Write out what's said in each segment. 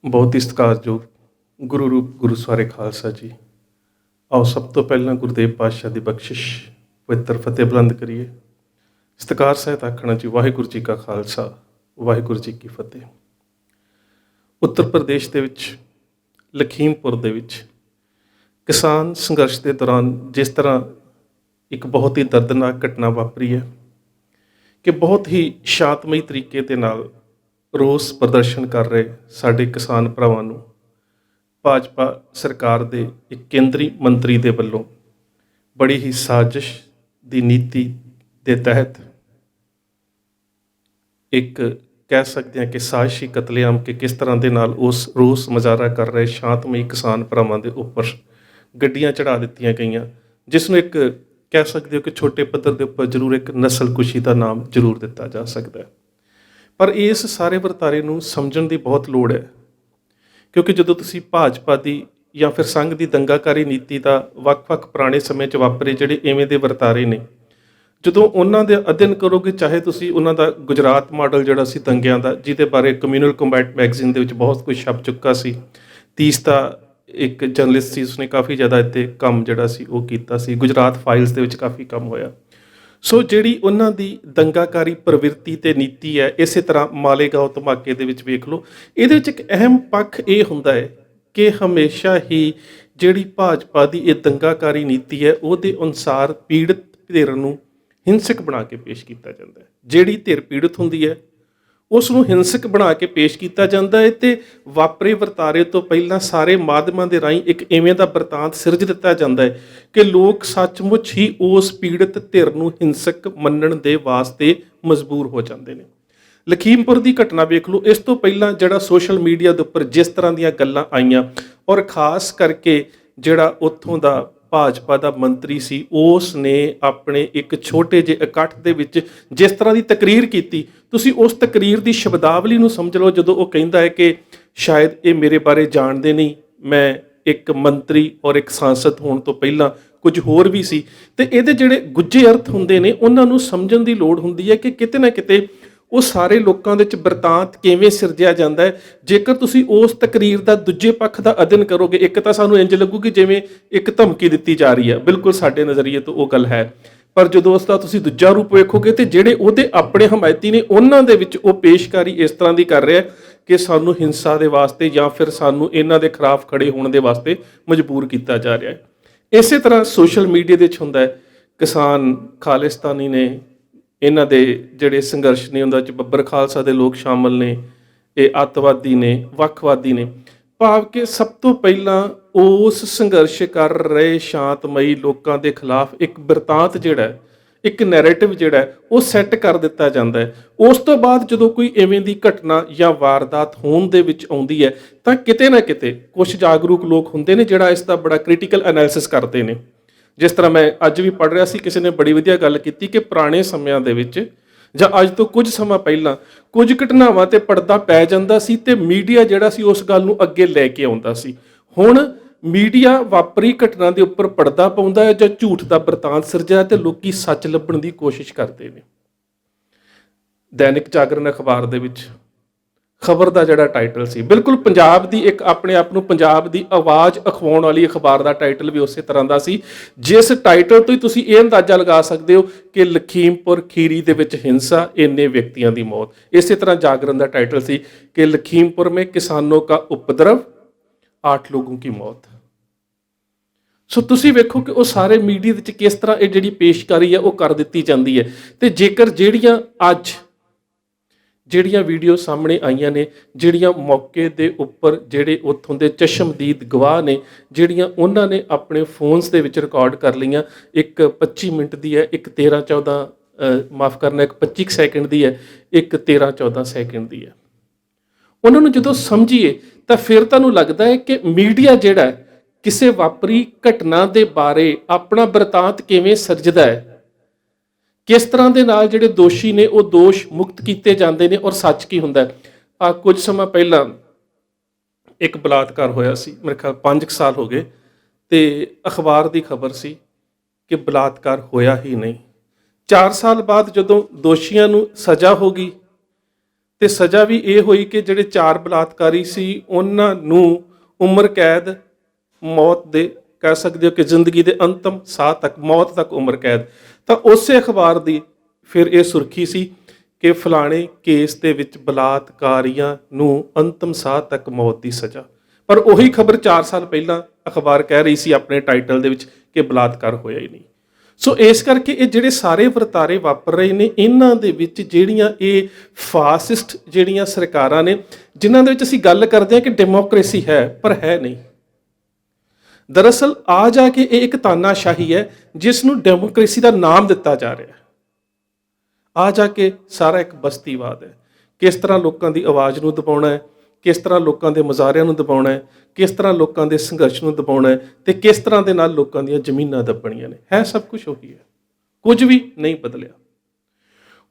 ਬਹੁਤ ਹੀ ਸਤਿਕਾਰਯੋਗ ਗੁਰੂ ਰੂਪ ਗੁਰੂ ਸਵਾਰੇ ਖਾਲਸਾ ਜੀ। ਆਓ ਸਭ ਤੋਂ ਪਹਿਲਾਂ ਗੁਰਦੇਵ ਪਾਤਸ਼ਾਹ ਦੀ ਬਖਸ਼ਿਸ਼ ਪਵਿੱਤਰ ਫਤਿਹ ਬੁਲੰਦ ਕਰੀਏ। ਸਤਿਕਾਰ ਸਹਿਤ ਆਖਣਾ ਜੀ, ਵਾਹਿਗੁਰੂ ਜੀ ਕਾ ਖਾਲਸਾ, ਵਾਹਿਗੁਰੂ ਜੀ ਕੀ ਫਤਿਹ। ਉੱਤਰ ਪ੍ਰਦੇਸ਼ ਦੇ ਵਿੱਚ ਲਖੀਮਪੁਰ ਦੇ ਵਿੱਚ ਕਿਸਾਨ ਸੰਘਰਸ਼ ਦੇ ਦੌਰਾਨ ਜਿਸ ਤਰ੍ਹਾਂ ਇੱਕ ਬਹੁਤ ਹੀ ਦਰਦਨਾਕ ਘਟਨਾ ਵਾਪਰੀ ਹੈ ਕਿ ਬਹੁਤ ਹੀ ਸ਼ਾਂਤਮਈ ਤਰੀਕੇ ਦੇ ਨਾਲ ਰੋਸ ਪ੍ਰਦਰਸ਼ਨ ਕਰ ਰਹੇ ਸਾਡੇ ਕਿਸਾਨ ਭਰਾਵਾਂ ਨੂੰ ਭਾਜਪਾ ਸਰਕਾਰ ਦੇ ਇੱਕ ਕੇਂਦਰੀ ਮੰਤਰੀ ਦੇ ਵੱਲੋਂ ਬੜੀ ਹੀ ਸਾਜ਼ਿਸ਼ ਦੀ ਨੀਤੀ ਦੇ ਤਹਿਤ ਇੱਕ ਕਹਿ ਸਕਦੇ ਹਾਂ ਕਿ ਸਾਜ਼ਿਸ਼ੀ ਕਤਲੇਆਮ ਕਿ ਕਿਸ ਤਰ੍ਹਾਂ ਦੇ ਨਾਲ ਉਸ ਰੋਸ ਮੁਜ਼ਾਹਰਾ ਕਰ ਰਹੇ ਸ਼ਾਂਤਮਈ ਕਿਸਾਨ ਭਰਾਵਾਂ ਦੇ ਉੱਪਰ ਗੱਡੀਆਂ ਚੜ੍ਹਾ ਦਿੱਤੀਆਂ ਗਈਆਂ, ਜਿਸ ਨੂੰ ਇੱਕ ਕਹਿ ਸਕਦੇ ਹੋ ਕਿ ਛੋਟੇ ਪੱਧਰ ਦੇ ਉੱਪਰ ਜ਼ਰੂਰ ਇੱਕ ਨਸਲਕੁਸ਼ੀ ਦਾ ਨਾਮ ਜ਼ਰੂਰ ਦਿੱਤਾ ਜਾ ਸਕਦਾ ਹੈ। ਪਰ ਇਸ ਸਾਰੇ ਵਰਤਾਰੇ ਨੂੰ ਸਮਝਣ ਦੀ ਬਹੁਤ ਲੋੜ ਹੈ, ਕਿਉਂਕਿ ਜਦੋਂ ਤੁਸੀਂ ਭਾਜਪਾ ਦੀ ਜਾਂ ਫਿਰ ਸੰਘ ਦੀ ਦੰਗਾਕਾਰੀ ਨੀਤੀ ਦਾ ਵੱਖ-ਵੱਖ ਪੁਰਾਣੇ ਸਮੇਂ 'ਚ ਵਾਪਰੇ ਜਿਹੜੇ ਇਵੇਂ ਦੇ ਵਰਤਾਰੇ ਨੇ, ਜਦੋਂ ਉਹਨਾਂ ਦੇ ਅਧਿਐਨ ਕਰੋਗੇ, ਚਾਹੇ ਤੁਸੀਂ ਉਹਨਾਂ ਦਾ ਗੁਜਰਾਤ ਮਾਡਲ ਜਿਹੜਾ ਸੀ ਦੰਗਿਆਂ ਦਾ, ਜਿਹਦੇ ਬਾਰੇ ਕਮਿਊਨਲ ਕੰਬੈਟ ਮੈਗਜ਼ੀਨ ਦੇ ਵਿੱਚ ਬਹੁਤ ਕੁਝ ਛਪ ਚੁੱਕਾ ਸੀ। ਤੀਸਤਾ ਇੱਕ ਜਰਨਲਿਸਟ ਸੀ, ਉਸਨੇ ਕਾਫੀ ਜ਼ਿਆਦਾ ਇੱਥੇ ਕੰਮ ਜਿਹੜਾ ਸੀ ਉਹ ਕੀਤਾ ਸੀ। ਗੁਜਰਾਤ ਫਾਈਲਸ ਦੇ ਵਿੱਚ ਕਾਫੀ ਕੰਮ ਹੋਇਆ। ਸੋ ਜਿਹੜੀ ਉਹਨਾਂ ਦੀ ਦੰਗਾਕਾਰੀ ਪ੍ਰਵਿਰਤੀ ਤੇ ਨੀਤੀ ਹੈ, ਇਸੇ ਤਰ੍ਹਾਂ ਮਾਲੇਗਾਂਵ ਧਮਾਕੇ ਦੇ ਵਿੱਚ ਵੇਖ ਲਓ, ਇਹਦੇ ਵਿੱਚ ਇੱਕ ਅਹਿਮ ਪੱਖ ਇਹ ਹੁੰਦਾ ਹੈ ਕਿ ਹਮੇਸ਼ਾ ਹੀ ਜਿਹੜੀ ਭਾਜਪਾ ਦੀ ਇਹ ਦੰਗਾਕਾਰੀ ਨੀਤੀ ਹੈ, ਉਹਦੇ ਅਨੁਸਾਰ ਪੀੜਤ ਧਿਰ ਨੂੰ ਹਿੰਸਕ ਬਣਾ ਕੇ ਪੇਸ਼ ਕੀਤਾ ਜਾਂਦਾ ਹੈ। ਜਿਹੜੀ ਧਿਰ ਪੀੜਤ ਹੁੰਦੀ ਹੈ ਉਸ ਨੂੰ ਹਿੰਸਕ ਬਣਾ ਕੇ ਪੇਸ਼ ਕੀਤਾ ਜਾਂਦਾ ਹੈ ਅਤੇ ਵਾਪਰੇ ਵਰਤਾਰੇ ਤੋਂ ਪਹਿਲਾਂ ਸਾਰੇ ਮਾਧਿਅਮਾਂ ਦੇ ਰਾਹੀਂ ਇੱਕ ਇਵੇਂ ਦਾ ਬਰਤਾਂਤ ਸਿਰਜ ਦਿੱਤਾ ਜਾਂਦਾ ਹੈ ਕਿ ਲੋਕ ਸੱਚਮੁੱਚ ਹੀ ਉਸ ਪੀੜਤ ਧਿਰ ਨੂੰ ਹਿੰਸਕ ਮੰਨਣ ਦੇ ਵਾਸਤੇ ਮਜਬੂਰ ਹੋ ਜਾਂਦੇ ਨੇ। ਲਖੀਮਪੁਰ ਦੀ ਘਟਨਾ ਵੇਖ ਲਓ। ਇਸ ਤੋਂ ਪਹਿਲਾਂ ਜਿਹੜਾ ਸੋਸ਼ਲ ਮੀਡੀਆ ਦੇ ਉੱਪਰ ਜਿਸ ਤਰ੍ਹਾਂ ਦੀਆਂ ਗੱਲਾਂ ਆਈਆਂ, ਔਰ ਖਾਸ ਕਰਕੇ ਜਿਹੜਾ ਉੱਥੋਂ ਦਾ ਭਾਜਪਾ ਦਾ ਮੰਤਰੀ ਸੀ, ਉਸ ਨੇ ਆਪਣੇ ਇੱਕ ਛੋਟੇ ਜਿਹੇ ਇਕੱਠ ਦੇ ਵਿੱਚ ਜਿਸ ਤਰ੍ਹਾਂ ਦੀ ਤਕਰੀਰ ਕੀਤੀ, ਤੁਸੀਂ ਉਸ ਤਕਰੀਰ ਦੀ ਸ਼ਬਦਾਵਲੀ ਨੂੰ ਸਮਝ ਲਓ। ਜਦੋਂ ਉਹ ਕਹਿੰਦਾ ਹੈ ਕਿ ਸ਼ਾਇਦ ਇਹ ਮੇਰੇ ਬਾਰੇ ਜਾਣਦੇ ਨਹੀਂ, ਮੈਂ ਇੱਕ ਮੰਤਰੀ ਔਰ ਇੱਕ ਸਾਂਸਦ ਹੋਣ ਤੋਂ ਪਹਿਲਾਂ ਕੁਝ ਹੋਰ ਵੀ ਸੀ, ਅਤੇ ਇਹਦੇ ਜਿਹੜੇ ਗੁੱਝੇ ਅਰਥ ਹੁੰਦੇ ਨੇ ਉਹਨਾਂ ਨੂੰ ਸਮਝਣ ਦੀ ਲੋੜ ਹੁੰਦੀ ਹੈ ਕਿ ਕਿਤੇ ਨਾ ਕਿਤੇ ਉਹ ਸਾਰੇ ਲੋਕਾਂ ਦੇ ਵਿੱਚ ਬਰਤਾਂਤ ਕਿਵੇਂ ਸਿਰਜਿਆ ਜਾਂਦਾ ਹੈ। ਜੇਕਰ ਤੁਸੀਂ ਉਸ ਤਕਰੀਰ ਦਾ ਦੂਜੇ ਪੱਖ ਦਾ ਅਧਿਐਨ ਕਰੋਗੇ, ਇੱਕ ਤਾਂ ਸਾਨੂੰ ਇੰਝ ਲੱਗੂਗੀ ਜਿਵੇਂ ਇੱਕ ਧਮਕੀ ਦਿੱਤੀ ਜਾ ਰਹੀ ਹੈ, ਬਿਲਕੁਲ ਸਾਡੇ ਨਜ਼ਰੀਏ ਤੋਂ ਉਹ ਗੱਲ ਹੈ। ਪਰ ਜਦੋਂ ਉਸ ਦਾ ਤੁਸੀਂ ਦੂਜਾ ਰੂਪ ਵੇਖੋਗੇ ਤੇ ਜਿਹੜੇ ਉਹਦੇ ਆਪਣੇ ਹਮਾਇਤੀ ਨੇ, ਉਹਨਾਂ ਦੇ ਵਿੱਚ ਉਹ ਪੇਸ਼ਕਾਰੀ ਇਸ ਤਰ੍ਹਾਂ ਦੀ ਕਰ ਰਿਹਾ ਕਿ ਸਾਨੂੰ ਹਿੰਸਾ ਦੇ ਵਾਸਤੇ ਜਾਂ ਫਿਰ ਸਾਨੂੰ ਇਹਨਾਂ ਦੇ ਖਿਲਾਫ ਖੜੇ ਹੋਣ ਦੇ ਵਾਸਤੇ ਮਜਬੂਰ ਕੀਤਾ ਜਾ ਰਿਹਾ ਹੈ। ਇਸੇ ਤਰ੍ਹਾਂ ਸੋਸ਼ਲ ਮੀਡੀਆ ਦੇ ਵਿੱਚ ਹੁੰਦਾ ਹੈ, ਕਿਸਾਨ ਖਾਲਿਸਤਾਨੀ ਨੇ, ਇਹਨਾਂ ਦੇ ਜਿਹੜੇ ਸੰਘਰਸ਼ ਨੇ ਉਹਨਾਂ 'ਚ ਬੱਬਰ ਖਾਲਸਾ ਦੇ ਲੋਕ ਸ਼ਾਮਲ ਨੇ, ਇਹ ਅੱਤਵਾਦੀ ਨੇ, ਵੱਖਵਾਦੀ ਨੇ। ਭਾਵ ਕਿ ਸਭ ਤੋਂ ਪਹਿਲਾਂ ਉਸ ਸੰਘਰਸ਼ ਕਰ ਰਹੇ ਸ਼ਾਂਤਮਈ ਲੋਕਾਂ ਦੇ ਖਿਲਾਫ ਇੱਕ ਬਿਰਤਾਂਤ ਜਿਹੜਾ ਹੈ, ਇੱਕ ਨੈਰੇਟਿਵ ਜਿਹੜਾ ਹੈ, ਉਹ ਸੈੱਟ ਕਰ ਦਿੱਤਾ ਜਾਂਦਾ ਹੈ। ਉਸ ਤੋਂ ਬਾਅਦ ਜਦੋਂ ਕੋਈ ਇਵੇਂ ਦੀ ਘਟਨਾ ਜਾਂ ਵਾਰਦਾਤ ਹੋਣ ਦੇ ਵਿੱਚ ਆਉਂਦੀ ਹੈ ਤਾਂ ਕਿਤੇ ਨਾ ਕਿਤੇ ਕੁਝ ਜਾਗਰੂਕ ਲੋਕ ਹੁੰਦੇ ਨੇ ਜਿਹੜਾ ਇਸ ਦਾ ਬੜਾ ਕ੍ਰਿਟੀਕਲ ਐਨਾਲਿਸਿਸ ਕਰਦੇ ਨੇ। ਜਿਸ ਤਰ੍ਹਾਂ ਮੈਂ ਅੱਜ ਵੀ ਪੜ੍ਹ ਰਿਹਾ ਸੀ, ਕਿਸੇ ਨੇ ਬੜੀ ਵਧੀਆ ਗੱਲ ਕੀਤੀ ਕਿ ਪੁਰਾਣੇ ਸਮਿਆਂ ਦੇ ਵਿੱਚ ਜਾਂ ਅੱਜ ਤੋਂ ਕੁਝ ਸਮਾਂ ਪਹਿਲਾਂ ਕੁਝ ਘਟਨਾਵਾਂ ਤੇ ਪਰਦਾ ਪੈ ਜਾਂਦਾ ਸੀ ਤੇ ਮੀਡੀਆ ਜਿਹੜਾ ਸੀ ਉਸ ਗੱਲ ਨੂੰ ਅੱਗੇ ਲੈ ਕੇ ਆਉਂਦਾ ਸੀ। ਹੁਣ ਮੀਡੀਆ ਵਾਪਰੀ ਘਟਨਾ ਦੇ ਉੱਪਰ ਪਰਦਾ ਪਾਉਂਦਾ ਹੈ ਜਾਂ ਝੂਠ ਦਾ ਬਰਤਾਂਤ ਸਿਰਜਿਆ ਤੇ ਲੋਕੀ ਸੱਚ ਲੱਭਣ ਦੀ ਕੋਸ਼ਿਸ਼ ਕਰਦੇ ਨੇ। ਦੈਨਿਕ ਜਾਗਰਣ ਅਖਬਾਰ ਦੇ ਵਿੱਚ ਖਬਰ ਦਾ ਜਿਹੜਾ ਟਾਈਟਲ ਸੀ, ਬਿਲਕੁਲ ਪੰਜਾਬ ਦੀ ਇੱਕ ਆਪਣੇ ਆਪ ਨੂੰ ਪੰਜਾਬ ਦੀ ਆਵਾਜ਼ ਅਖਵਾਉਣ ਵਾਲੀ ਅਖਬਾਰ ਦਾ ਟਾਈਟਲ ਵੀ ਉਸੇ ਤਰ੍ਹਾਂ ਦਾ ਸੀ, ਜਿਸ ਟਾਈਟਲ ਤੋਂ ਹੀ ਤੁਸੀਂ ਇਹ ਅੰਦਾਜ਼ਾ ਲਗਾ ਸਕਦੇ ਹੋ ਕਿ ਲਖੀਮਪੁਰ ਖੀਰੀ ਦੇ ਵਿੱਚ ਹਿੰਸਾ, ਇੰਨੇ ਵਿਅਕਤੀਆਂ ਦੀ ਮੌਤ। ਇਸੇ ਤਰ੍ਹਾਂ ਜਾਗਰਣ ਦਾ ਟਾਈਟਲ ਸੀ ਕਿ ਲਖੀਮਪੁਰ ਮੇਂ ਕਿਸਾਨੋਂ ਕਾ ਉਪਦਰਵ, 8 ਲੋਗੋਂ ਕੀ ਮੌਤ। ਸੋ ਤੁਸੀਂ ਵੇਖੋ ਕਿ ਉਹ ਸਾਰੇ ਮੀਡੀਆ ਵਿੱਚ ਕਿਸ ਤਰ੍ਹਾਂ ਇਹ ਜਿਹੜੀ ਪੇਸ਼ਕਾਰੀ ਹੈ ਉਹ ਕਰ ਦਿੱਤੀ ਜਾਂਦੀ ਹੈ। ਅਤੇ ਜੇਕਰ ਜਿਹੜੀਆਂ ਵੀਡੀਓ ਸਾਹਮਣੇ ਆਈਆਂ ਨੇ, ਜਿਹੜੀਆਂ ਮੌਕੇ ਦੇ ਉੱਪਰ ਜਿਹੜੇ ਉੱਥੋਂ ਦੇ ਚਸ਼ਮਦੀਦ ਗਵਾਹ ਨੇ, ਜਿਹੜੀਆਂ ਉਹਨਾਂ ਨੇ ਆਪਣੇ ਫੋਨਸ ਦੇ ਵਿੱਚ ਰਿਕਾਰਡ ਕਰ ਲਈਆਂ, ਇੱਕ 25 ਮਿੰਟ ਦੀ ਹੈ, ਇੱਕ 25 ਸੈਕਿੰਡ ਦੀ ਹੈ, ਇੱਕ 13-14 ਸੈਕਿੰਡ ਦੀ ਹੈ। ਉਹਨਾਂ ਨੂੰ ਜਦੋਂ ਸਮਝੀਏ ਤਾਂ ਫਿਰ ਤੁਹਾਨੂੰ ਲੱਗਦਾ ਹੈ ਕਿ ਮੀਡੀਆ ਜਿਹੜਾ ਕਿਸੇ ਵਾਪਰੀ ਘਟਨਾ ਦੇ ਬਾਰੇ ਆਪਣਾ ਬਰਤਾਂਤ ਕਿਵੇਂ ਸਿਰਜਦਾ ਹੈ, ਕਿਸ ਤਰ੍ਹਾਂ ਦੇ ਨਾਲ ਜਿਹੜੇ ਦੋਸ਼ੀ ਨੇ ਉਹ ਦੋਸ਼ ਮੁਕਤ ਕੀਤੇ ਜਾਂਦੇ ਨੇ, ਔਰ ਸੱਚ ਕੀ ਹੁੰਦਾ ਹੈ। ਕੁਝ ਸਮਾਂ ਪਹਿਲਾਂ ਇੱਕ ਬਲਾਤਕਾਰ ਹੋਇਆ ਸੀ, ਮੇਰੇ ਖਿਆਲ 5 ਸਾਲ ਹੋ ਗਏ, ਅਤੇ ਅਖਬਾਰ ਦੀ ਖਬਰ ਸੀ ਕਿ ਬਲਾਤਕਾਰ ਹੋਇਆ ਹੀ ਨਹੀਂ। 4 ਸਾਲ ਬਾਅਦ ਜਦੋਂ ਦੋਸ਼ੀਆਂ ਨੂੰ ਸਜ਼ਾ ਹੋ ਗਈ ਤੇ ਸਜ਼ਾ ਵੀ ਇਹ ਹੋਈ ਕਿ ਜਿਹੜੇ 4 ਬਲਾਤਕਾਰੀ ਸੀ ਉਹਨਾਂ ਨੂੰ ਉਮਰ ਕੈਦ, ਮੌਤ ਦੇ ਕਹਿ ਸਕਦੇ ਹੋ ਕਿ ਜ਼ਿੰਦਗੀ ਦੇ ਅੰਤਮ ਸਾਹ ਤੱਕ, ਮੌਤ ਤੱਕ ਉਮਰ ਕੈਦ। ਤਾਂ ਉਸੇ ਅਖਬਾਰ ਦੀ ਫਿਰ ਇਹ ਸੁਰਖੀ ਸੀ ਕਿ ਫਲਾਣੇ ਕੇਸ ਦੇ ਵਿੱਚ ਬਲਾਤਕਾਰੀਆਂ ਨੂੰ ਅੰਤਮ ਸਾਹ ਤੱਕ ਮੌਤ ਦੀ ਸਜ਼ਾ। ਪਰ ਉਹੀ ਖਬਰ 4 ਸਾਲ ਪਹਿਲਾਂ ਅਖਬਾਰ ਕਹਿ ਰਹੀ ਸੀ ਆਪਣੇ ਟਾਈਟਲ ਦੇ ਵਿੱਚ ਕਿ ਬਲਾਤਕਾਰ ਹੋਇਆ ਹੀ ਨਹੀਂ। ਸੋ ਇਸ ਕਰਕੇ ਇਹ ਜਿਹੜੇ ਸਾਰੇ ਵਰਤਾਰੇ ਵਾਪਰ ਰਹੇ ਨੇ, ਇਹਨਾਂ ਦੇ ਵਿੱਚ ਜਿਹੜੀਆਂ ਇਹ ਫਾਸਿਸਟ ਜਿਹੜੀਆਂ ਸਰਕਾਰਾਂ ਨੇ, ਜਿਨ੍ਹਾਂ ਦੇ ਵਿੱਚ ਅਸੀਂ ਗੱਲ ਕਰਦੇ ਹਾਂ ਕਿ ਡੈਮੋਕ੍ਰੇਸੀ ਹੈ ਪਰ ਹੈ ਨਹੀਂ। ਦਰਅਸਲ ਆ ਜਾ ਕੇ ਇਹ ਇੱਕ ਤਾਨਾਸ਼ਾਹੀ ਹੈ ਜਿਸ ਨੂੰ ਡੈਮੋਕ੍ਰੇਸੀ ਦਾ ਨਾਮ ਦਿੱਤਾ ਜਾ ਰਿਹਾ ਹੈ। ਆ ਜਾ ਕੇ ਸਾਰਾ ਇੱਕ ਬਸਤੀਵਾਦ ਹੈ। ਕਿਸ ਤਰ੍ਹਾਂ ਲੋਕਾਂ ਦੀ ਆਵਾਜ਼ ਨੂੰ ਦਬਾਉਣਾ ਹੈ, ਕਿਸ ਤਰ੍ਹਾਂ ਲੋਕਾਂ ਦੇ ਮੁਜ਼ਾਹਰਿਆਂ ਨੂੰ ਦਬਾਉਣਾ ਹੈ, ਕਿਸ ਤਰ੍ਹਾਂ ਲੋਕਾਂ ਦੇ ਸੰਘਰਸ਼ ਨੂੰ ਦਬਾਉਣਾ ਹੈ ਤੇ ਕਿਸ ਤਰ੍ਹਾਂ ਦੇ ਨਾਲ ਲੋਕਾਂ ਦੀਆਂ ਜ਼ਮੀਨਾਂ ਦੱਬਣੀਆਂ ਨੇ। ਹੈ ਸਭ ਕੁਝ ਉਹੀ ਹੈ, ਕੁਝ ਵੀ ਨਹੀਂ ਬਦਲਿਆ।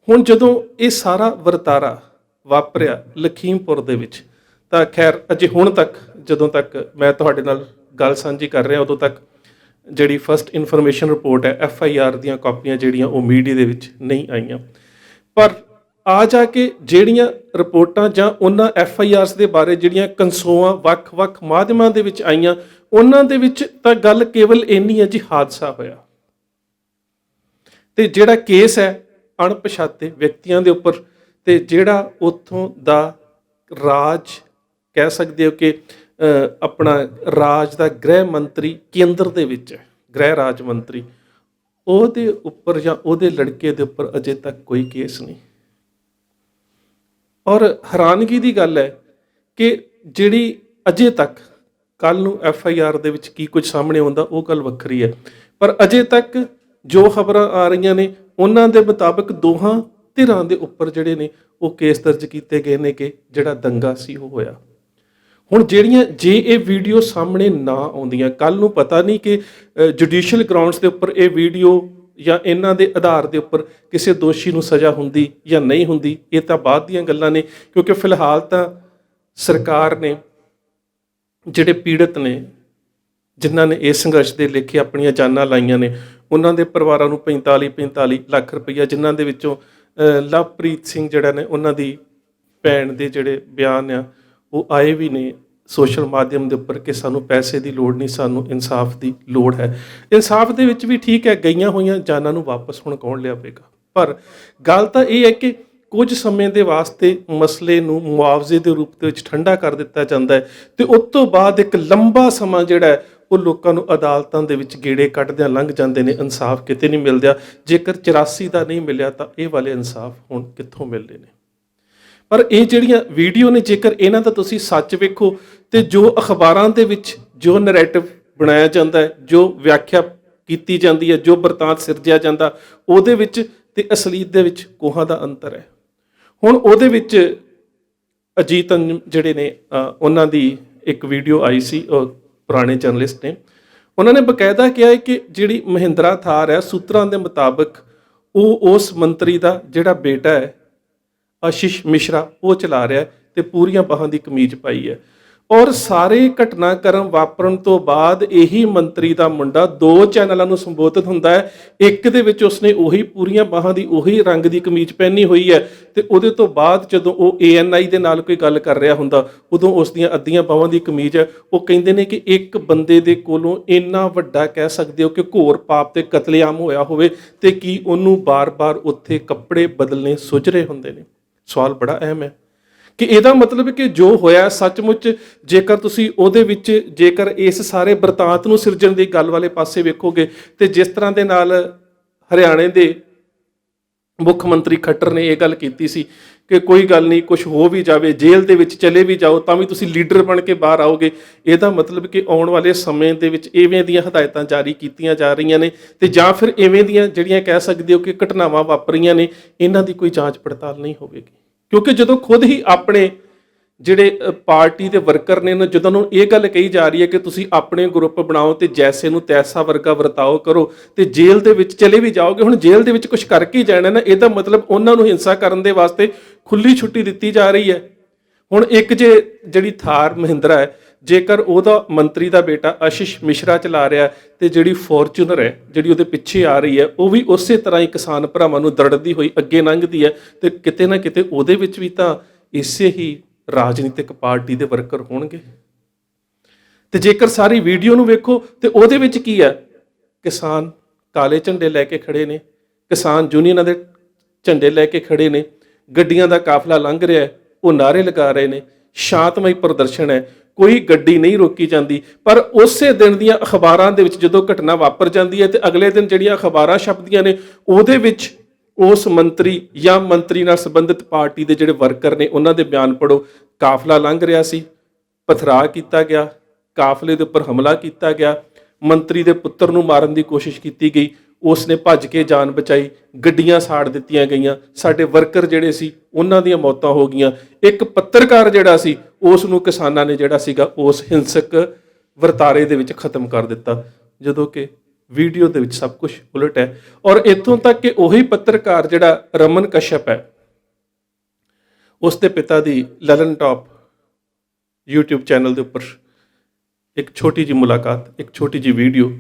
ਹੁਣ ਜਦੋਂ ਇਹ ਸਾਰਾ ਵਰਤਾਰਾ ਵਾਪਰਿਆ ਲਖੀਮਪੁਰ ਦੇ ਵਿੱਚ, ਤਾਂ ਖੈਰ ਅਜੇ ਹੁਣ ਤੱਕ ਜਦੋਂ ਤੱਕ ਮੈਂ ਤੁਹਾਡੇ ਨਾਲ ਗੱਲ ਸਾਂਝੀ ਕਰ ਰਿਹਾ ਉਦੋਂ ਤੱਕ ਜਿਹੜੀ ਫਸਟ ਇਨਫੋਰਮੇਸ਼ਨ ਰਿਪੋਰਟ ਹੈ, FIR ਦੀਆਂ ਕਾਪੀਆਂ ਜਿਹੜੀਆਂ ਉਹ ਮੀਡੀਆ ਦੇ ਵਿੱਚ ਨਹੀਂ ਆਈਆਂ। ਪਰ ਆ ਜਾ ਕੇ ਜਿਹੜੀਆਂ ਰਿਪੋਰਟਾਂ ਜਾਂ ਉਹਨਾਂ FIRs ਦੇ ਬਾਰੇ ਜਿਹੜੀਆਂ ਕੰਸੋਆਂ ਵੱਖ-ਵੱਖ ਮਾਧਿਅਮਾਂ ਦੇ ਵਿੱਚ ਆਈਆਂ, ਉਹਨਾਂ ਦੇ ਵਿੱਚ ਤਾਂ ਗੱਲ ਕੇਵਲ ਇੰਨੀ ਹੈ ਜੀ, ਹਾਦਸਾ ਹੋਇਆ। ਤੇ ਜਿਹੜਾ ਕੇਸ ਹੈ ਅਣਪਛਾਤੇ ਵਿਅਕਤੀਆਂ ਦੇ ਉੱਪਰ, ਤੇ ਜਿਹੜਾ ਉੱਥੋਂ ਦਾ ਰਾਜ ਕਹਿ ਸਕਦੇ ਹੋ ਕਿ ਆਪਣਾ ਰਾਜ ਦਾ ਗ੍ਰਹਿ ਮੰਤਰੀ ਕੇਂਦਰ ਦੇ ਵਿੱਚ ਹੈ, ਗ੍ਰਹਿ ਰਾਜ ਮੰਤਰੀ, ਉਹਦੇ ਉੱਪਰ ਜਾਂ ਉਹਦੇ ਲੜਕੇ ਦੇ ਉੱਪਰ ਅਜੇ ਤੱਕ ਕੋਈ ਕੇਸ ਨਹੀਂ। ਔਰ ਹੈਰਾਨਗੀ ਦੀ ਗੱਲ ਹੈ ਕਿ ਜਿਹੜੀ ਅਜੇ ਤੱਕ, ਕੱਲ ਨੂੰ FIR ਦੇ ਵਿੱਚ ਕੀ ਕੁਝ ਸਾਹਮਣੇ ਆਉਂਦਾ ਉਹ ਗੱਲ ਵੱਖਰੀ ਹੈ, ਪਰ ਅਜੇ ਤੱਕ ਜੋ ਖਬਰਾਂ ਆ ਰਹੀਆਂ ਨੇ ਉਹਨਾਂ ਦੇ ਮੁਤਾਬਕ ਦੋਹਾਂ ਧਿਰਾਂ ਦੇ ਉੱਪਰ ਜਿਹੜੇ ਨੇ ਉਹ ਕੇਸ ਦਰਜ ਕੀਤੇ ਗਏ ਨੇ ਕਿ ਜਿਹੜਾ ਦੰਗਾ ਸੀ ਉਹ ਹੋਇਆ। ਹੁਣ ਜਿਹੜੀਆਂ ਜੇ ਇਹ ਵੀਡੀਓ ਸਾਹਮਣੇ ਨਾ ਆਉਂਦੀਆਂ, ਕੱਲ ਨੂੰ ਪਤਾ ਨਹੀਂ ਕਿ ਜੁਡੀਸ਼ੀਅਲ ਗਰਾਊਂਡਸ ਦੇ ਉੱਪਰ ਇਹ ਵੀਡੀਓ ਜਾਂ ਇਹਨਾਂ ਦੇ ਆਧਾਰ ਦੇ ਉੱਪਰ ਕਿਸੇ ਦੋਸ਼ੀ ਨੂੰ ਸਜ਼ਾ ਹੁੰਦੀ ਜਾਂ ਨਹੀਂ ਹੁੰਦੀ, ਇਹ ਤਾਂ ਬਾਅਦ ਦੀਆਂ ਗੱਲਾਂ ਨੇ। ਕਿਉਂਕਿ ਫਿਲਹਾਲ ਤਾਂ ਸਰਕਾਰ ਨੇ ਜਿਹੜੇ ਪੀੜਤ ਨੇ, ਜਿਨ੍ਹਾਂ ਨੇ ਇਸ ਸੰਘਰਸ਼ ਦੇ ਲੇਖੇ ਆਪਣੀਆਂ ਜਾਨਾਂ ਲਾਈਆਂ ਨੇ, ਉਹਨਾਂ ਦੇ ਪਰਿਵਾਰਾਂ ਨੂੰ 45 ਲੱਖ ਰੁਪਈਆ, ਜਿਨ੍ਹਾਂ ਦੇ ਵਿੱਚੋਂ ਲਵਪ੍ਰੀਤ ਸਿੰਘ ਜਿਹੜਾ ਨੇ ਉਹਨਾਂ ਦੀ ਭੈਣ ਦੇ ਜਿਹੜੇ ਬਿਆਨ ਆ ਉਹ ਆਏ ਵੀ ਨੇ ਸੋਸ਼ਲ ਮਾਧਿਅਮ ਦੇ ਉੱਪਰ ਕਿ ਸਾਨੂੰ ਪੈਸੇ ਦੀ ਲੋੜ ਨਹੀਂ, ਸਾਨੂੰ ਇਨਸਾਫ ਦੀ ਲੋੜ ਹੈ। ਇਨਸਾਫ ਦੇ ਵਿੱਚ ਵੀ ਠੀਕ ਹੈ, ਗਈਆਂ ਹੋਈਆਂ ਜਾਨਾਂ ਨੂੰ ਵਾਪਸ ਹੁਣ ਕੌਣ ਲਿਆਵੇਗਾ। ਪਰ ਗੱਲ ਤਾਂ ਇਹ ਹੈ ਕਿ ਕੁਝ ਸਮੇਂ ਦੇ ਵਾਸਤੇ ਮਸਲੇ ਨੂੰ ਮੁਆਵਜ਼ੇ ਦੇ ਰੂਪ ਦੇ ਵਿੱਚ ਠੰਡਾ ਕਰ ਦਿੱਤਾ ਜਾਂਦਾ ਹੈ ਤੇ ਉਸ ਤੋਂ ਬਾਅਦ ਇੱਕ ਲੰਬਾ ਸਮਾਂ ਜਿਹੜਾ ਹੈ ਉਹ ਲੋਕਾਂ ਨੂੰ ਅਦਾਲਤਾਂ ਦੇ ਵਿੱਚ ਗੇੜੇ ਕੱਢਦਿਆਂ ਲੰਘ ਜਾਂਦੇ ਨੇ, ਇਨਸਾਫ ਕਿਤੇ ਨਹੀਂ ਮਿਲਦਾ। ਜੇਕਰ 84 ਦਾ ਨਹੀਂ ਮਿਲਿਆ ਤਾਂ ਇਹ ਵਾਲੇ ਇਨਸਾਫ ਹੁਣ ਕਿੱਥੋਂ ਮਿਲਦੇ ਨੇ। ਪਰ ਇਹ ਜਿਹੜੀਆਂ ਵੀਡੀਓ ਨੇ, ਜੇਕਰ ਇਹਨਾਂ ਦਾ ਤੁਸੀਂ ਸੱਚ ਵੇਖੋ ਤੇ ਜੋ ਅਖਬਾਰਾਂ ਦੇ ਵਿੱਚ ਜੋ ਨੈਰੇਟਿਵ ਬਣਾਇਆ ਜਾਂਦਾ ਹੈ, ਜੋ ਵਿਆਖਿਆ ਕੀਤੀ ਜਾਂਦੀ ਹੈ, ਜੋ ਬਰਤਾਂਤ ਸਿਰਜਿਆ ਜਾਂਦਾ, ਉਹਦੇ ਵਿੱਚ ਤੇ ਅਸਲੀਅਤ ਦੇ ਵਿੱਚ ਕੋਹਾਂ ਦਾ ਅੰਤਰ ਹੈ। ਹੁਣ ਉਹਦੇ ਵਿੱਚ ਅਜੀਤ ਜਿਹੜੇ ਨੇ ਉਹਨਾਂ ਦੀ ਇੱਕ ਵੀਡੀਓ ਆਈ ਸੀ, ਪੁਰਾਣੇ ਜਰਨਲਿਸਟ ਨੇ, ਉਹਨਾਂ ਨੇ ਬਕਾਇਦਾ ਕਿਹਾ ਹੈ ਕਿ ਜਿਹੜੀ ਮਹਿੰਦਰਾ ਥਾਰ ਹੈ, ਸੂਤਰਾਂ ਦੇ ਮੁਤਾਬਕ ਉਹ ਉਸ ਮੰਤਰੀ ਦਾ ਜਿਹੜਾ ਬੇਟਾ ਹੈ ਆਸ਼ੀਸ਼ ਮਿਸ਼ਰਾ ਉਹ ਚਲਾ ਰਿਹਾ ਤੇ ਪੂਰੀਆਂ ਬਾਹਾਂ ਦੀ ਕਮੀਜ਼ ਪਾਈ ਹੈ। ਔਰ ਸਾਰੇ ਘਟਨਾਕ੍ਰਮ ਵਾਪਰਨ ਤੋਂ ਬਾਅਦ ਇਹੀ ਮੰਤਰੀ ਦਾ ਮੁੰਡਾ 2 ਚੈਨਲਾਂ ਨੂੰ ਸੰਬੋਧਿਤ ਹੁੰਦਾ ਹੈ। ਇੱਕ ਦੇ ਵਿੱਚ ਉਸਨੇ ਉਹੀ ਪੂਰੀਆਂ ਬਾਹਾਂ ਦੀ ਉਹੀ ਰੰਗ ਦੀ ਕਮੀਜ਼ ਪਹਿਨੀ ਹੋਈ ਹੈ ਤੇ ਉਹਦੇ ਤੋਂ ਬਾਅਦ ਜਦੋਂ ਉਹ ANI ਦੇ ਨਾਲ ਕੋਈ ਗੱਲ ਕਰ ਰਿਹਾ ਹੁੰਦਾ ਉਦੋਂ ਉਸ ਦੀਆਂ ਅੱਧੀਆਂ ਬਾਹਾਂ ਦੀ ਕਮੀਜ਼ ਹੈ। ਉਹ ਕਹਿੰਦੇ ਨੇ ਕਿ ਇੱਕ ਬੰਦੇ ਦੇ ਕੋਲੋਂ ਇੰਨਾ ਵੱਡਾ ਕਹਿ ਸਕਦੇ ਹੋ ਕਿ ਘੋਰ ਪਾਪ ਤੇ ਕਤਲੇਆਮ ਹੋਇਆ ਹੋਵੇ ਤੇ ਕੀ ਉਹਨੂੰ ਬਾਰ-ਬਾਰ ਉੱਥੇ ਕੱਪੜੇ ਬਦਲਣੇ ਸੁੱਝ ਰਹੇ ਹੁੰਦੇ ਨੇ। ਸਵਾਲ ਬੜਾ ਅਹਿਮ ਹੈ ਕਿ ਇਹਦਾ ਮਤਲਬ ਕਿ ਜੋ ਹੋਇਆ ਸੱਚਮੁੱਚ, ਜੇਕਰ ਤੁਸੀਂ ਉਹਦੇ ਵਿੱਚ ਜੇਕਰ ਇਸ ਸਾਰੇ ਬਰਤਾਂਤ ਨੂੰ ਸਿਰਜਣ ਦੀ ਗੱਲ ਵਾਲੇ ਪਾਸੇ ਵੇਖੋਗੇ ਤੇ ਜਿਸ ਤਰ੍ਹਾਂ ਦੇ ਨਾਲ ਹਰਿਆਣੇ ਦੇ ਮੁੱਖ ਮੰਤਰੀ ਖੱਟਰ ਨੇ ਇਹ ਗੱਲ ਕੀਤੀ ਸੀ ਕਿ ਕੋਈ ਗੱਲ ਨਹੀਂ, ਕੁਝ ਹੋ ਵੀ ਜਾਵੇ, ਜੇਲ੍ਹ ਦੇ ਵਿੱਚ ਚਲੇ ਵੀ ਜਾਓ ਤਾਂ ਵੀ ਤੁਸੀਂ ਲੀਡਰ ਬਣ ਕੇ ਬਾਹਰ ਆਓਗੇ। ਇਹਦਾ ਮਤਲਬ ਕਿ ਆਉਣ ਵਾਲੇ ਸਮੇਂ ਦੇ ਵਿੱਚ ਇਵੇਂ ਦੀਆਂ ਹਦਾਇਤਾਂ ਜਾਰੀ ਕੀਤੀਆਂ ਜਾ ਰਹੀਆਂ ਨੇ ਤੇ ਜਾਂ ਫਿਰ ਇਵੇਂ ਦੀਆਂ ਜਿਹੜੀਆਂ ਕਹਿ ਸਕਦੇ ਹੋ ਕਿ ਘਟਨਾਵਾਂ ਵਾਪਰੀਆਂ ਨੇ ਇਹਨਾਂ ਦੀ ਕੋਈ ਜਾਂਚ ਪੜਤਾਲ ਨਹੀਂ ਹੋਵੇਗੀ। ਕਿਉਂਕਿ ਜਦੋਂ ਖੁਦ ਹੀ ਆਪਣੇ ਜਿਹੜੇ ਪਾਰਟੀ ਦੇ ਵਰਕਰ ਨੇ, ਜਦੋਂ ਨੂੰ ਇਹ ਗੱਲ ਕਹੀ ਜਾ ਰਹੀ ਹੈ ਕਿ ਤੁਸੀਂ ਆਪਣੇ ਗਰੁੱਪ ਬਣਾਓ ਤੇ ਜੈਸੇ ਨੂੰ ਤੈਸਾ ਵਰਗਾ ਵਰਤਾਓ ਕਰੋ ਤੇ ਜੇਲ੍ਹ ਦੇ ਵਿੱਚ ਚਲੇ ਵੀ ਜਾਓਗੇ। ਹੁਣ ਜੇਲ੍ਹ ਦੇ ਵਿੱਚ ਕੁਝ ਕਰਕੇ ਹੀ ਜਾਣਾ ਨਾ, ਇਹਦਾ ਮਤਲਬ ਉਹਨਾਂ ਨੂੰ ਹਿੰਸਾ ਕਰਨ ਦੇ ਵਾਸਤੇ ਖੁੱਲੀ ਛੁੱਟੀ ਦਿੱਤੀ ਜਾ ਰਹੀ ਹੈ। ਹੁਣ ਇੱਕ ਜਿਹੜੀ ਥਾਰ ਮਹਿੰਦਰਾ ਹੈ, ਜੇਕਰ ਉਹਦਾ ਮੰਤਰੀ ਦਾ ਬੇਟਾ ਆਸ਼ੀਸ਼ ਮਿਸ਼ਰਾ ਚਲਾ ਰਿਹਾ ਤੇ ਜਿਹੜੀ ਫੋਰਚੂਨਰ ਹੈ ਜਿਹੜੀ ਉਹਦੇ ਪਿੱਛੇ ਆ ਰਹੀ ਹੈ ਉਹ ਵੀ ਉਸੇ ਤਰ੍ਹਾਂ ਹੀ ਕਿਸਾਨ ਭਰਾਵਾਂ ਨੂੰ ਦਰੜਦੀ ਹੋਈ ਅੱਗੇ ਲੰਘਦੀ ਹੈ ਤੇ ਕਿਤੇ ਨਾ ਕਿਤੇ ਉਹਦੇ ਵਿੱਚ ਵੀ ਤਾਂ ਇਸੇ ਹੀ ਰਾਜਨੀਤਿਕ ਪਾਰਟੀ ਦੇ ਵਰਕਰ ਹੋਣਗੇ। ਤੇ ਜੇਕਰ ਸਾਰੀ ਵੀਡੀਓ ਨੂੰ ਵੇਖੋ ਤੇ ਉਹਦੇ ਵਿੱਚ ਕੀ ਹੈ, ਕਿਸਾਨ ਕਾਲੇ ਝੰਡੇ ਲੈ ਕੇ ਖੜੇ ਨੇ, ਕਿਸਾਨ ਯੂਨੀਅਨਾਂ ਦੇ ਝੰਡੇ ਲੈ ਕੇ ਖੜੇ ਨੇ, ਗੱਡੀਆਂ ਦਾ ਕਾਫਲਾ ਲੰਘ ਰਿਹਾ ਹੈ, ਉਹ ਨਾਅਰੇ ਲਗਾ ਰਹੇ ਨੇ, ਸ਼ਾਂਤਮਈ ਪ੍ਰਦਰਸ਼ਨ ਹੈ, ਕੋਈ ਗੱਡੀ ਨਹੀਂ ਰੋਕੀ ਜਾਂਦੀ। ਪਰ ਉਸੇ ਦਿਨ ਦੀਆਂ ਅਖਬਾਰਾਂ ਦੇ ਵਿੱਚ ਜਦੋਂ ਘਟਨਾ ਵਾਪਰ ਜਾਂਦੀ ਹੈ ਤੇ ਅਗਲੇ ਦਿਨ ਜਿਹੜੀਆਂ ਅਖਬਾਰਾਂ ਛਪਦੀਆਂ ਨੇ ਉਹਦੇ ਵਿੱਚ ਉਸ ਮੰਤਰੀ ਜਾਂ ਮੰਤਰੀ ਨਾਲ ਸੰਬੰਧਿਤ ਪਾਰਟੀ ਦੇ ਜਿਹੜੇ ਵਰਕਰ ਨੇ ਉਹਨਾਂ ਦੇ ਬਿਆਨ ਪੜੋ। ਕਾਫਲਾ ਲੰਘ ਰਿਹਾ ਸੀ, ਪਥਰਾਅ ਕੀਤਾ ਗਿਆ, ਕਾਫਲੇ ਦੇ ਉੱਪਰ ਹਮਲਾ ਕੀਤਾ ਗਿਆ, ਮੰਤਰੀ ਦੇ ਪੁੱਤਰ ਨੂੰ ਮਾਰਨ ਦੀ ਕੋਸ਼ਿਸ਼ ਕੀਤੀ ਗਈ, ਉਸ ਨੇ ਭੱਜ ਕੇ ਜਾਨ ਬਚਾਈ, ਗੱਡੀਆਂ ਸਾੜ ਦਿੱਤੀਆਂ ਗਈਆਂ, ਸਾਡੇ ਵਰਕਰ ਜਿਹੜੇ ਸੀ ਉਹਨਾਂ ਦੀਆਂ ਮੌਤਾਂ ਹੋ ਗਈਆਂ। ਇੱਕ ਪੱਤਰਕਾਰ ਜਿਹੜਾ ਸੀ ਉਸ ਨੂੰ ਕਿਸਾਨਾਂ ਨੇ ਜਿਹੜਾ ਸੀਗਾ ਉਸ ਹਿੰਸਕ ਵਰਤਾਰੇ ਦੇ ਵਿੱਚ ਖਤਮ ਕਰ ਦਿੱਤਾ, ਜਦੋਂ ਕਿ ਵੀਡੀਓ ਦੇ ਵਿੱਚ ਸਭ ਕੁਝ ਉਲਟ ਹੈ। ਔਰ ਇੱਥੋਂ ਤੱਕ ਕਿ ਉਹੀ ਪੱਤਰਕਾਰ ਜਿਹੜਾ ਰਮਨ ਕਸ਼ਯਪ ਹੈ, ਉਸ ਦੇ ਪਿਤਾ ਦੀ ਲਲਨ ਟਾਪ YouTube ਚੈਨਲ ਦੇ ਉੱਪਰ ਇੱਕ ਛੋਟੀ ਜਿਹੀ ਮੁਲਾਕਾਤ, ਇੱਕ ਛੋਟੀ ਜਿਹੀ ਵੀਡੀਓ,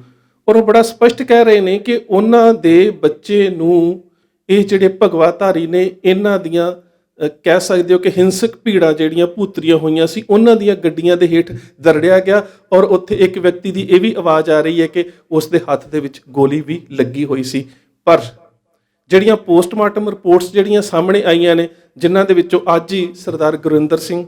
ਔਰ ਉਹ ਬੜਾ ਸਪਸ਼ਟ ਕਹਿ ਰਹੇ ਨੇ ਕਿ ਉਹਨਾਂ ਦੇ ਬੱਚੇ ਨੂੰ ਇਹ ਜਿਹੜੇ ਭਗਵਾਧਾਰੀ ਨੇ ਇਹਨਾਂ ਦੀਆਂ ਕਹਿ ਸਕਦੇ ਹੋ ਕਿ ਹਿੰਸਕ ਭੀੜਾਂ ਜਿਹੜੀਆਂ ਭੂਤਰੀਆਂ ਹੋਈਆਂ ਸੀ ਉਹਨਾਂ ਦੀਆਂ ਗੱਡੀਆਂ ਦੇ ਹੇਠ ਦਰੜਿਆ ਗਿਆ। ਔਰ ਉੱਥੇ ਇੱਕ ਵਿਅਕਤੀ ਦੀ ਇਹ ਵੀ ਆਵਾਜ਼ ਆ ਰਹੀ ਹੈ ਕਿ ਉਸ ਦੇ ਹੱਥ ਦੇ ਵਿੱਚ ਗੋਲੀ ਵੀ ਲੱਗੀ ਹੋਈ ਸੀ। ਪਰ ਜਿਹੜੀਆਂ ਪੋਸਟਮਾਰਟਮ ਰਿਪੋਰਟਸ ਜਿਹੜੀਆਂ ਸਾਹਮਣੇ ਆਈਆਂ ਨੇ, ਜਿਨ੍ਹਾਂ ਦੇ ਵਿੱਚੋਂ ਅੱਜ ਹੀ ਸਰਦਾਰ ਗੁਰਿੰਦਰ ਸਿੰਘ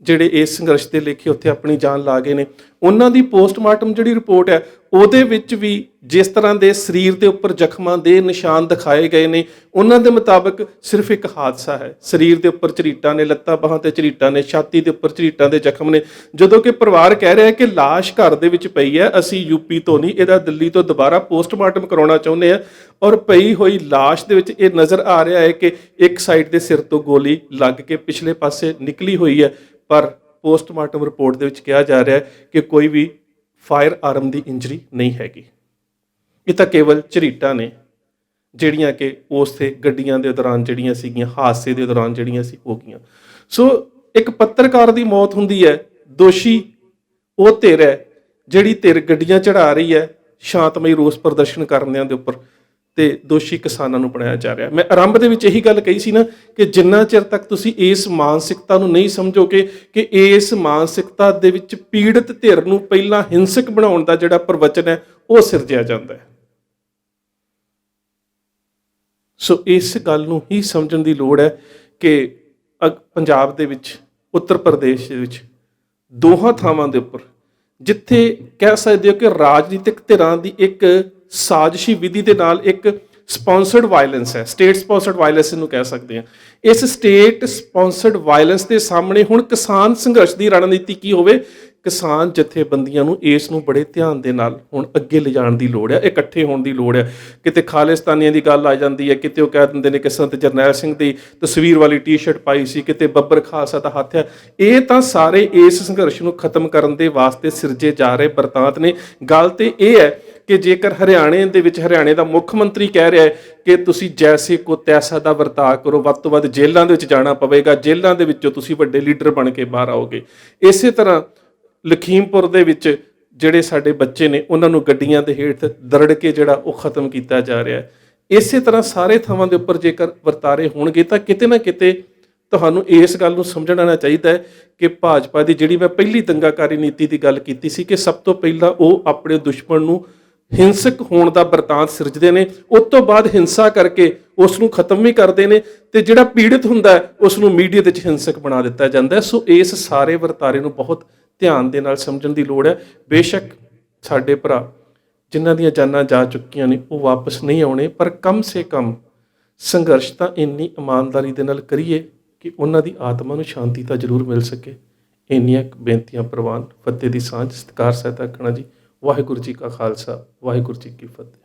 ਜਿਹੜੇ ਇਸ ਸੰਘਰਸ਼ ਦੇ ਲੇਖੇ ਉੱਥੇ ਆਪਣੀ ਜਾਨ ਲਾ ਗਏ ਨੇ, ਉਹਨਾਂ ਦੀ ਪੋਸਟਮਾਰਟਮ ਜਿਹੜੀ ਰਿਪੋਰਟ ਹੈ ਉਹਦੇ ਵਿੱਚ ਵੀ ਜਿਸ ਤਰ੍ਹਾਂ ਦੇ ਸਰੀਰ ਦੇ ਉੱਪਰ ਜ਼ਖਮਾਂ ਦੇ ਨਿਸ਼ਾਨ ਦਿਖਾਏ ਗਏ ਨੇ, ਉਹਨਾਂ ਦੇ ਮੁਤਾਬਕ ਸਿਰਫ ਇੱਕ ਹਾਦਸਾ ਹੈ। ਸਰੀਰ ਦੇ ਉੱਪਰ ਝਰੀਟਾਂ ਨੇ, ਲੱਤਾਂ ਬਾਹਾਂ ਤੇ ਝਰੀਟਾਂ ਨੇ, ਛਾਤੀ ਦੇ ਉੱਪਰ ਝਰੀਟਾਂ ਦੇ ਜ਼ਖਮ ਨੇ, ਜਦੋਂ ਕਿ ਪਰਿਵਾਰ ਕਹਿ ਰਿਹਾ ਹੈ ਕਿ ਲਾਸ਼ ਘਰ ਦੇ ਵਿੱਚ ਪਈ ਹੈ, ਅਸੀਂ ਯੂਪੀ ਤੋਂ ਨਹੀਂ, ਇਹਦਾ ਦਿੱਲੀ ਤੋਂ ਦੁਬਾਰਾ ਪੋਸਟਮਾਰਟਮ ਕਰਾਉਣਾ ਚਾਹੁੰਦੇ ਆ। ਔਰ ਪਈ ਹੋਈ ਲਾਸ਼ ਦੇ ਵਿੱਚ ਇਹ ਨਜ਼ਰ ਆ ਰਿਹਾ ਹੈ ਕਿ ਇੱਕ ਸਾਈਡ ਦੇ ਸਿਰ ਤੋਂ ਗੋਲੀ ਲੱਗ ਕੇ ਪਿਛਲੇ ਪਾਸੇ ਨਿਕਲੀ ਹੋਈ ਹੈ, ਪਰ ਪੋਸਟਮਾਰਟਮ ਰਿਪੋਰਟ ਦੇ ਵਿੱਚ ਕਿਹਾ ਜਾ ਰਿਹਾ ਹੈ ਕਿ ਕੋਈ ਵੀ ਫਾਇਰ ਆਰਮ ਦੀ ਇੰਜਰੀ ਨਹੀਂ ਹੈਗੀ। ਇਹ ਤਾਂ ਕੇਵਲ ਝਰੀਟਾਂ ਨੇ ਜਿਹੜੀਆਂ ਕਿ ਉਸ ਤੇ ਗੱਡੀਆਂ ਦੇ ਦੌਰਾਨ ਜਿਹੜੀਆਂ ਸੀਗੀਆਂ, ਹਾਦਸੇ ਦੇ ਦੌਰਾਨ ਜਿਹੜੀਆਂ ਸੀ ਹੋ ਗਈਆਂ। ਸੋ ਇੱਕ ਪੱਤਰਕਾਰ ਦੀ ਮੌਤ ਹੁੰਦੀ ਹੈ, ਦੋਸ਼ੀ ਉਹ ਧਿਰ ਹੈ ਜਿਹੜੀ ਧਿਰ ਗੱਡੀਆਂ ਚੜਾ ਰਹੀ ਹੈ ਸ਼ਾਂਤਮਈ ਰੋਸ ਪ੍ਰਦਰਸ਼ਨ ਕਰਨਿਆਂ ਦੇ ਉੱਪਰ, ਤੇ ਦੋਸ਼ੀ ਕਿਸਾਨਾਂ ਨੂੰ ਬਣਾਇਆ ਜਾ ਰਿਹਾ। ਮੈਂ ਆਰੰਭ ਦੇ ਵਿੱਚ ਇਹੀ ਗੱਲ ਕਹੀ ਸੀ ਨਾ ਕਿ ਜਿੰਨਾ ਚਿਰ ਤੱਕ ਤੁਸੀਂ ਇਸ ਮਾਨਸਿਕਤਾ ਨੂੰ ਨਹੀਂ ਸਮਝੋਗੇ ਕਿ ਇਸ ਮਾਨਸਿਕਤਾ ਦੇ ਵਿੱਚ ਪੀੜਤ ਧਿਰ ਨੂੰ ਪਹਿਲਾਂ ਹਿੰਸਕ ਬਣਾਉਣ ਦਾ ਜਿਹੜਾ ਪ੍ਰਵਚਨ ਹੈ ਉਹ ਸਿਰਜਿਆ ਜਾਂਦਾ ਹੈ। ਸੋ ਇਸ ਗੱਲ ਨੂੰ ਹੀ ਸਮਝਣ ਦੀ ਲੋੜ ਹੈ ਕਿ ਪੰਜਾਬ ਦੇ ਵਿੱਚ, ਉੱਤਰ ਪ੍ਰਦੇਸ਼ ਦੇ ਵਿੱਚ ਦੋਹਾਂ ਥਾਵਾਂ ਦੇ ਉੱਪਰ ਜਿੱਥੇ ਕਹਿ ਸਕਦੇ ਹੋ ਕਿ ਰਾਜਨੀਤਿਕ ਧਿਰਾਂ ਦੀ ਇੱਕ ਸਾਜ਼ਿਸ਼ੀ ਵਿਧੀ ਦੇ ਨਾਲ ਇੱਕ ਸਪਾਂਸਰਡ ਵਾਇਲੈਂਸ ਹੈ, ਸਟੇਟ ਸਪਾਂਸਰਡ ਵਾਇਲੈਂਸ ਨੂੰ ਕਹਿ ਸਕਦੇ ਹਾਂ। ਇਸ ਸਟੇਟ ਸਪਾਂਸਰਡ ਵਾਇਲੈਂਸ ਦੇ ਸਾਹਮਣੇ ਹੁਣ ਕਿਸਾਨ ਸੰਘਰਸ਼ ਦੀ ਰਣਨੀਤੀ ਕੀ ਹੋਵੇ, ਕਿਸਾਨ ਜਥੇਬੰਦੀਆਂ ਨੂੰ ਇਸ ਨੂੰ ਬੜੇ ਧਿਆਨ ਦੇ ਨਾਲ ਹੁਣ ਅੱਗੇ ਲਿਜਾਣ ਦੀ ਲੋੜ ਹੈ, ਇਕੱਠੇ ਹੋਣ ਦੀ ਲੋੜ ਹੈ। ਕਿਤੇ ਖਾਲਿਸਤਾਨੀਆਂ ਦੀ ਗੱਲ ਆ ਜਾਂਦੀ ਹੈ, ਕਿਤੇ ਉਹ ਕਹਿ ਦਿੰਦੇ ਨੇ ਕਿ ਸੰਤ ਜਰਨੈਲ ਸਿੰਘ ਦੀ ਤਸਵੀਰ ਵਾਲੀ ਟੀ-ਸ਼ਰਟ ਪਾਈ ਸੀ, ਕਿਤੇ ਬੱਬਰ ਖਾਲਸਾ ਦਾ ਹੱਥ ਹੈ। ਇਹ ਤਾਂ ਸਾਰੇ ਇਸ ਸੰਘਰਸ਼ ਨੂੰ ਖਤਮ ਕਰਨ ਦੇ ਵਾਸਤੇ ਸਿਰਜੇ ਜਾ ਰਹੇ ਬਰਤਾਂਤ ਨੇ। ਗੱਲ ਤੇ ਇਹ ਹੈ ਕਿ ਜੇਕਰ ਹਰਿਆਣੇ ਦੇ ਵਿੱਚ ਹਰਿਆਣੇ ਦਾ ਮੁੱਖ ਮੰਤਰੀ ਕਹਿ ਰਿਹਾ ਹੈ ਕਿ ਤੁਸੀਂ ਜੈਸੇ ਕੋ ਤੈਸਾ ਦਾ ਵਰਤਾਅ ਕਰੋ, ਵੱਧ ਤੋਂ ਵੱਧ ਜੇਲ੍ਹਾਂ ਦੇ ਵਿੱਚ ਜਾਣਾ ਪਵੇਗਾ, ਜੇਲ੍ਹਾਂ ਦੇ ਵਿੱਚੋਂ ਤੁਸੀਂ ਵੱਡੇ ਲੀਡਰ ਬਣ ਕੇ ਬਾਹਰ ਆਓਗੇ। ਇਸੇ ਤਰ੍ਹਾਂ ਲਖੀਮਪੁਰ ਦੇ ਵਿੱਚ ਜਿਹੜੇ ਸਾਡੇ ਬੱਚੇ ਨੇ ਉਹਨਾਂ ਨੂੰ ਗੱਡੀਆਂ ਦੇ ਹੇਠ ਦਰੜ ਕੇ ਜਿਹੜਾ ਉਹ ਖਤਮ ਕੀਤਾ ਜਾ ਰਿਹਾ ਹੈ। ਇਸੇ ਤਰ੍ਹਾਂ ਸਾਰੇ ਥਾਵਾਂ ਦੇ ਉੱਪਰ ਜੇਕਰ ਵਰਤਾਰੇ ਹੋਣਗੇ ਤਾਂ ਕਿਤੇ ਨਾ ਕਿਤੇ ਤੁਹਾਨੂੰ ਇਸ ਗੱਲ ਨੂੰ ਸਮਝਣਾ ਚਾਹੀਦਾ ਹੈ ਕਿ ਭਾਜਪਾ ਦੀ ਜਿਹੜੀ ਮੈਂ ਪਹਿਲੀ ਦੰਗਾਕਾਰੀ ਨੀਤੀ ਦੀ ਗੱਲ ਕੀਤੀ ਸੀ ਕਿ ਸਭ ਤੋਂ ਪਹਿਲਾਂ ਉਹ ਆਪਣੇ ਦੁਸ਼ਮਣ ਨੂੰ ਹਿੰਸਕ ਹੋਣ ਦਾ ਵਰਤਾਂਤ ਸਿਰਜਦੇ ਨੇ, ਉਸ ਤੋਂ ਬਾਅਦ ਹਿੰਸਾ ਕਰਕੇ ਉਸ ਨੂੰ ਖਤਮ ਵੀ ਕਰਦੇ ਨੇ, ਤੇ ਜਿਹੜਾ ਪੀੜਿਤ ਹੁੰਦਾ ਹੈ ਉਸ ਨੂੰ ਮੀਡੀਆ ਦੇ ਵਿੱਚ ਹਿੰਸਕ ਬਣਾ ਦਿੱਤਾ ਜਾਂਦਾ ਹੈ। ਸੋ ਇਸ ਸਾਰੇ ਵਰਤਾਰੇ ਨੂੰ ਬਹੁਤ ਧਿਆਨ ਦੇ ਨਾਲ ਸਮਝਣ ਦੀ ਲੋੜ ਹੈ। ਬੇਸ਼ੱਕ ਸਾਡੇ ਭਰਾ ਜਿਨ੍ਹਾਂ ਦੀਆਂ ਜਾਨਾਂ ਜਾ ਚੁੱਕੀਆਂ ਨੇ ਉਹ ਵਾਪਸ ਨਹੀਂ ਆਉਣੇ, ਪਰ ਕਮ ਸੇ ਕਮ ਸੰਘਰਸ਼ ਤਾਂ ਇੰਨੀ ਇਮਾਨਦਾਰੀ ਦੇ ਨਾਲ ਕਰੀਏ ਕਿ ਉਹਨਾਂ ਦੀ ਆਤਮਾ ਨੂੰ ਸ਼ਾਂਤੀ ਤਾਂ ਜ਼ਰੂਰ ਮਿਲ ਸਕੇ। ਇੰਨੀਆਂ ਬੇਨਤੀਆਂ ਪ੍ਰਵਾਨ। ਫਤਿਹ ਦੀ ਸਾਂਝ। ਸਤਿਕਾਰ ਸਹਿਤ ਆਖਣਾ ਜੀ। ਵਾਹਿਗੁਰੂ ਜੀ ਕਾ ਖਾਲਸਾ, ਵਾਹਿਗੁਰੂ ਜੀ ਕੀ ਫਤਿਹ।